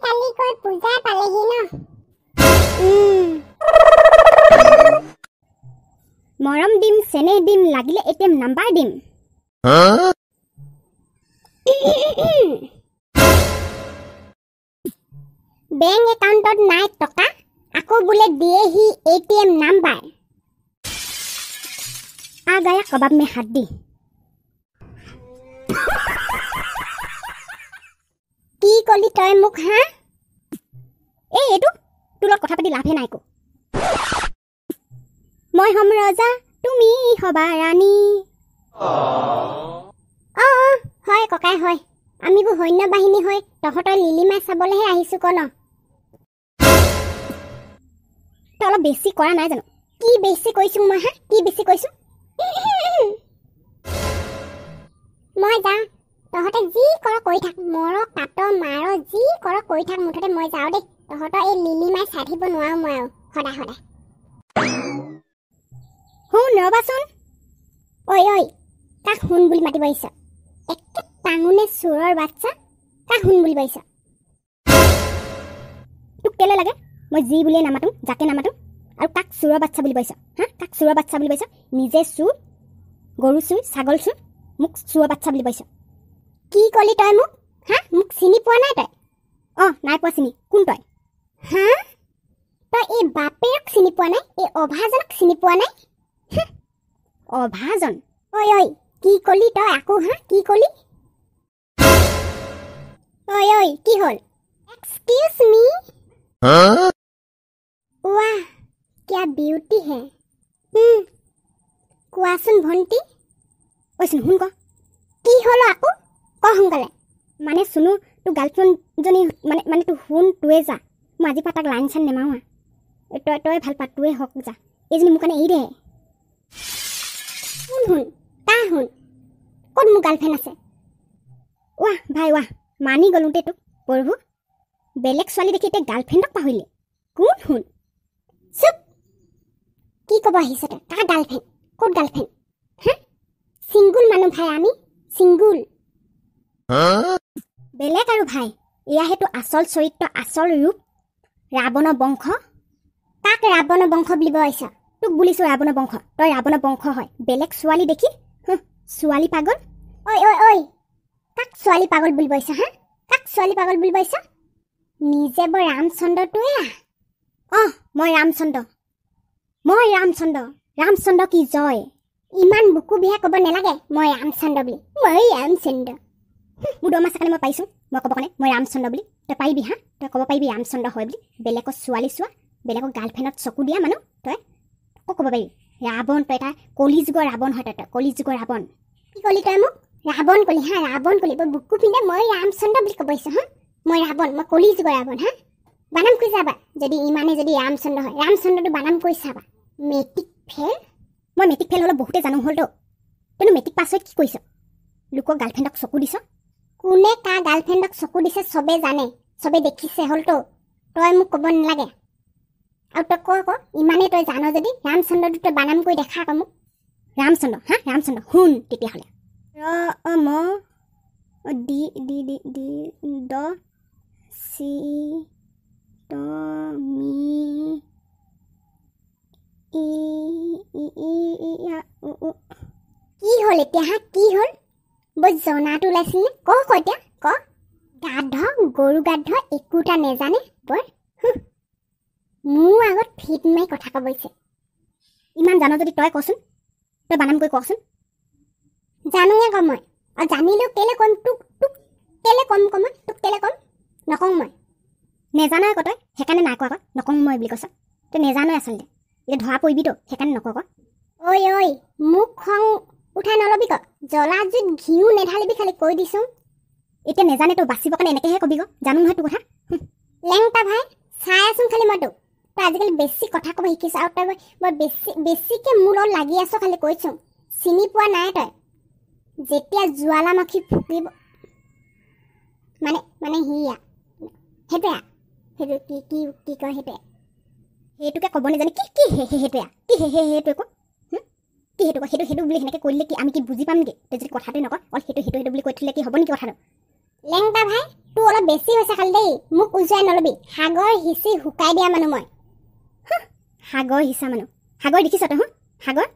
কালি কৈ পূজা পালেহি ন মৰম দিম চেনেহ দিম লাগিলে এটিএম নাম্বাৰ দিম বেংক একাউণ্টত নাই টকা আকৌ বোলে দিয়েহি এটিএম নাম্বাৰ आ गया कबाब में हड्डी কি কলি তই মোক হা ए एटु तुलत কথা পাতি লাভে নাই কো মই হম ৰজা তুমি হবা ৰাণী হয় ককাই হয় আমিবোৰ সৈন্য বাহিনী হৈ তহঁতৰ লিলিমা চাবলেহে আহিছো কন তই অলপ বেছি কৰা নাই জানো কি বেছি কৈছো মই হা কি বেছি কৈছো মই যাওঁ তহঁতে যি কৰ কৈ থাক মৰ কাট মাৰ যি কৰ কৈ থাক মুঠতে মই যাওঁ দেই তহঁতৰ এই লিলিমাই চাই থাকিব নোৱাৰো মই আৰু সদায় সদায় শুন ৰবাচোন ঐ কাক শুন বুলি মাতিব আহিছ একে টাঙুনে চোৰৰ বাচ্চা কাক শুন বুলি পাৰিছ তোক কেলে লাগে মই যি বুলিয়ে নামাতো যাকে নামাতো আৰু কাক চোৰৰ বাচ্চা বুলি পাৰিছ হা কাক চোৰৰ বাচ্চা বুলি পাৰিছ নিজে চোৰ গৰু চোৰ ছাগল চোৰ মোক চোৰৰ বাচ্চা বুলি পাৰিছ কি কলি তই মোক হা মোক চিনি পোৱা নাই তই নাই পোৱা চিনি কোন তই হা তই এই বাপেৰক চিনি পোৱা নাই এই অভাজনক চিনি পোৱা নাই অভাজন ঐ কি কলি তই আকৌ হা কি কলি ঐ কি হল এক্সকিউজ মি वाह क्या ब्यूटी है কোৱাচোন ভন্টি ওইচোন শুন ক কি হল আকৌ ক সোনকালে মানে শুনো তোৰ গাৰ্লফ্ৰেণ্ডজনী মানে তোৰ শুন তোৱে যা মই আজি পৰা তাক লাইন চাইন নেমাৰো তই ভাল পা তোৱে হওক যা এইজনী মোৰ কাৰণে এৰি দে শুন কাৰ শুন ক'ত মোৰ গাৰ্লফ্ৰেণ্ড আছে ৱাহ ভাই ৱাহ মানি গ'লো দে তোক প্ৰভু বেলেগ ছোৱালী দেখি এতিয়া গাৰ্লফ্ৰেণ্ডক পাহৰিলে কোন শুন চুপ কি ক'ব আহিছ তই কাৰ গাৰ্লফ্ৰেণ্ড ক'ত গাৰ্লফ্ৰেণ্ড হা চিংগুল মানুহ ভাই আমি চিংগুল বেলেগ আৰু ভাই এয়া সেইটো আচল চৰিত্ৰ আচল ৰূপ ৰাৱণৰ বংশ কাক ৰাৱণৰ বংশ বুলিব আহিছ তোক বুলিছোঁ ৰাৱণৰ বংশ তই ৰাৱণৰ বংশ হয় বেলেগ ছোৱালী দেখি ছোৱালী পাগল ঐ কাক ছোৱালী পাগল বুলিব আহিছ হা কাক ছোৱালী পাগল বুলিব আহিছ নিজে বৰ ৰামচন্দ্ৰটোৱে মই ৰামচন্দ্ৰ কি জয় ইমান বুকু বিহা ক'ব নালাগে মই ৰামচন্দ্ৰ বুলি মই ৰামচন্দ্ৰ মোৰ দমা চাকানে মই পাৰিছোঁ মই ক'ব কাৰণে মই ৰামচন্দ্ৰ বুলি তই পাৰিবি হা তই ক'ব পাৰিবি ৰামচন্দ্ৰ হয় বুলি বেলেগৰ ছোৱালী চোৱা বেলেগৰ গাৰ্লফ্ৰেণ্ডত চকু দিয়া মানুহ তই ক'ব পাৰিবি ৰাৱণ তই এটা কলিযুগৰ ৰাৱণ হয় তই কলিযুগৰ ৰাৱণ কি কলি তই মোক ৰাৱণ কলি হা ৰাৱণ কলি বুকু পিন্ধে মই ৰামচন্দ্ৰ বুলি ক'ব আহিছোঁ হা মই ৰাৱণ মই কলিযুগৰ ৰাৱণ হা বানাম কৈ চাবা যদি ইমানে যদি ৰামচন্দ্ৰ হয় ৰামচন্দ্ৰটো বানাম কৈ চাবা মেট্ৰিক ফেল মই মেট্ৰিক ফেল হ'লে বহুতে জানো হ'লতো তইনো মেট্ৰিক পাছ হৈ কি কৰিছ লোকৰ গাৰ্লফ্ৰেণ্ডক চকু দিছ কোনে কাৰ গাৰ্লফ্ৰেণ্ডক চকু দিছে চবে জানে চবে দেখিছে হ'লতো তই মোক ক'ব নালাগে আৰু তই ক ইমানে তই জান যদি ৰামচন্দ্ৰটো তই বানাম কৈ দেখা আকৌ মোক ৰামচন্দ্ৰ শুন তেতিয়াহ'লে ম দি দি দি দি দ চি ত মি কি হ'ল এতিয়া হা কি হ'ল বৰ জনাটো ওলাইছিল নে ক এতিয়া ক গাধ গৰু গাধ একোটা নেজানে বৰ মোৰ আগত ফিট মাৰি কথা ক'বইছে ইমান জানো যদি তই কচোন তই বানাম কৈ কচোন জানোৱে কম মই আৰু জানিলেও কেলে কম তোক কেলে কম মই তোক কেলে কম নকওঁ মই নেজানো আকৌ তই সেইকাৰণে নাই কোৱা আকৌ নকওঁ মই বুলি কৈছ তই নেজানোৱে আচলতে এতিয়া ধৰা পৰিবিতো সেইকাৰণে নকওঁ আকৌ ঐ মোক খং উঠাই নলবি ক জ্বলা জুইত ঘিউ নেঢালিবি খালি কৈ দিছোঁ এতিয়া নেজানে তই বাচিবৰ কাৰণে এনেকৈহে কবি গ জানো নহয় তোৰ কথা লেংটা ভাই চাই আছোন খালি মই তোক তই আজিকালি বেছি কথা ক'ব শিকিছ আৰু তই মই বেছিকৈ মোৰ লগত লাগি আছ খালি কৈছোঁ চিনি পোৱা নাই তই যেতিয়া জ্বালামুখী ফুকিব মানে হিয়া সেইটোৱে সেইটো কি কয় সেইটোকে ক'ব নাজানে কি সেইটোৱে কি সেইটোৱে ক কি সেইটো বুলি সেনেকৈ কৰিলে কি আমি কি বুজি পাম নেকি তই যদি কথাটোৱে নকওঁ অল সেইটো বুলি কৈ থ'লে কি হ'ব নেকি কথাটো লেংটা ভাই তোৰ অলপ বেছি হৈছে খালি দেই, মোক উজুৱাই নলবি। সাগৰ সিঁচি শুকাই দিয়া মানুহ মই। সাগৰ সিঁচা মানুহ, সাগৰ দেখিছ তই? সাগৰ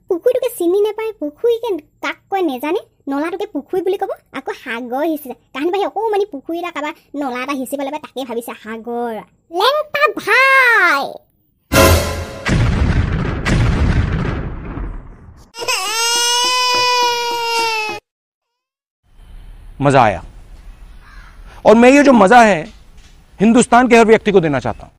পুখুৰীটোকে চিনি নাপায়, পুখুৰীকে কাক কয় নেজানে, নলাটোকে পুখুৰী বুলি ক'ব, আকৌ সাগৰ সিঁচিছে। কাহিনী বাহি অকণমানি পুখুৰী এটা কাৰোবাৰ নলা এটা সিঁচিব লাগে, তাকে ভাবিছে সাগৰ। লেংটা ভাই मजा आया और मैं ये जो मजा है हिंदुस्तान के हर व्यक्ति को देना चाहता हूं।